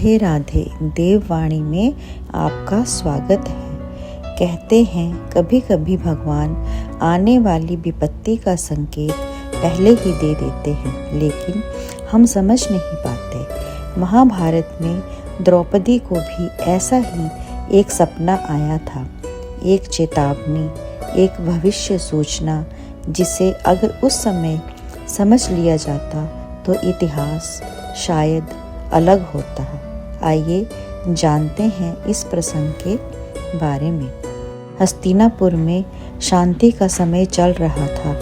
राधे राधे देववाणी में आपका स्वागत है। कहते हैं कभी कभी भगवान आने वाली विपत्ति का संकेत पहले ही दे देते हैं, लेकिन हम समझ नहीं पाते। महाभारत में द्रौपदी को भी ऐसा ही एक सपना आया था, एक चेतावनी, एक भविष्य सूचना, जिसे अगर उस समय समझ लिया जाता तो इतिहास शायद अलग होता है। आइए जानते हैं इस प्रसंग के बारे में। हस्तिनापुर में शांति का समय चल रहा था।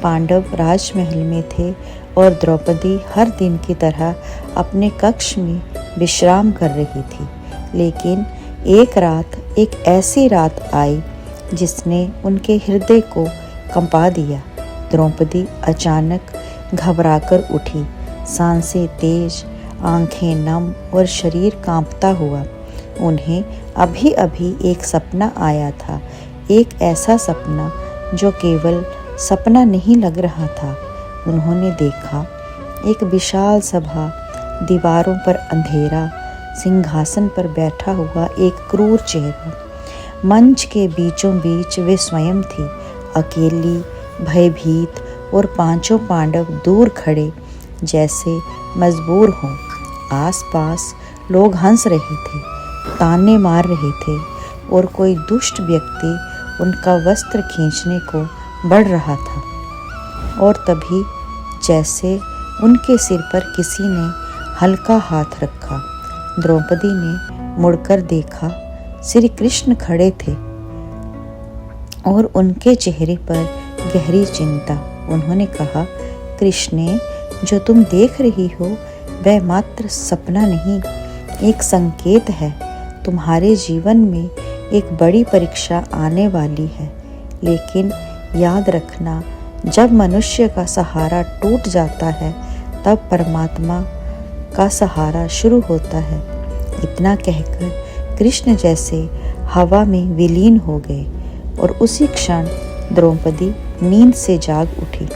पांडव राजमहल में थे और द्रौपदी हर दिन की तरह अपने कक्ष में विश्राम कर रही थी। लेकिन एक रात, एक ऐसी रात आई जिसने उनके हृदय को कंपा दिया। द्रौपदी अचानक घबराकर उठी, सांसें तेज, आंखें नम और शरीर कांपता हुआ। उन्हें अभी अभी एक सपना आया था, एक ऐसा सपना जो केवल सपना नहीं लग रहा था। उन्होंने देखा एक विशाल सभा, दीवारों पर अंधेरा, सिंहासन पर बैठा हुआ एक क्रूर चेहरा। मंच के बीचों बीच वे स्वयं थी, अकेली, भयभीत, और पांचों पांडव दूर खड़े जैसे मजबूर हों। आसपास लोग हंस रहे थे, ताने मार रहे थे और कोई दुष्ट व्यक्ति उनका वस्त्र खींचने को बढ़ रहा था। और तभी जैसे उनके सिर पर किसी ने हल्का हाथ रखा। द्रौपदी ने मुड़कर देखा, श्री कृष्ण खड़े थे और उनके चेहरे पर गहरी चिंता। उन्होंने कहा, कृष्णे, जो तुम देख रही हो वह मात्र सपना नहीं, एक संकेत है। तुम्हारे जीवन में एक बड़ी परीक्षा आने वाली है। लेकिन याद रखना, जब मनुष्य का सहारा टूट जाता है तब परमात्मा का सहारा शुरू होता है। इतना कहकर कृष्ण जैसे हवा में विलीन हो गए और उसी क्षण द्रौपदी नींद से जाग उठी।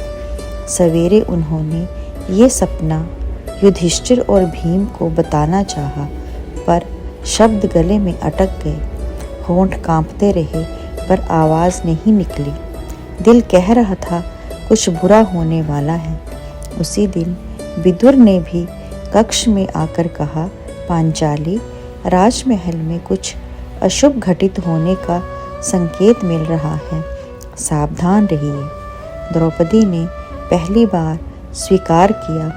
सवेरे उन्होंने ये सपना युधिष्ठिर और भीम को बताना चाहा, पर शब्द गले में अटक गए। होंठ कांपते रहे पर आवाज़ नहीं निकली। दिल कह रहा था कुछ बुरा होने वाला है। उसी दिन विदुर ने भी कक्ष में आकर कहा, पांचाली, राजमहल में कुछ अशुभ घटित होने का संकेत मिल रहा है, सावधान रहिए। द्रौपदी ने पहली बार स्वीकार किया,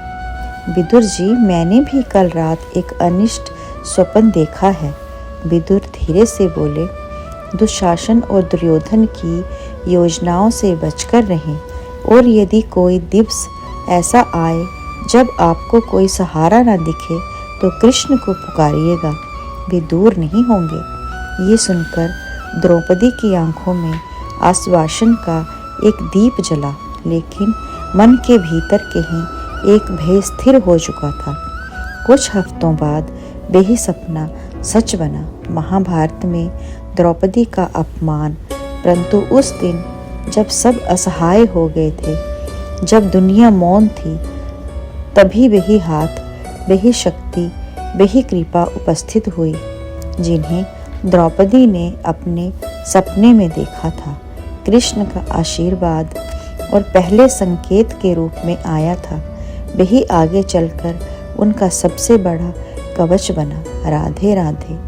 विदुर जी, मैंने भी कल रात एक अनिष्ट स्वप्न देखा है। विदुर धीरे से बोले, दुशासन और दुर्योधन की योजनाओं से बचकर रहें, और यदि कोई दिवस ऐसा आए जब आपको कोई सहारा न दिखे तो कृष्ण को पुकारिएगा, वे दूर नहीं होंगे। ये सुनकर द्रौपदी की आंखों में आश्वासन का एक दीप जला, लेकिन मन के भीतर कहीं एक भय स्थिर हो चुका था। कुछ हफ्तों बाद वही सपना सच बना। महाभारत में द्रौपदी का अपमान, परंतु उस दिन जब सब असहाय हो गए थे, जब दुनिया मौन थी, तभी वही हाथ, वही शक्ति, वही कृपा उपस्थित हुई जिन्हें द्रौपदी ने अपने सपने में देखा था। कृष्ण का आशीर्वाद और पहले संकेत के रूप में आया था, वही आगे चलकर उनका सबसे बड़ा कवच बना। राधे राधे।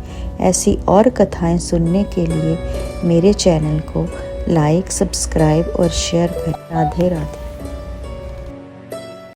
ऐसी और कथाएं सुनने के लिए मेरे चैनल को लाइक, सब्सक्राइब और शेयर करें। राधे राधे।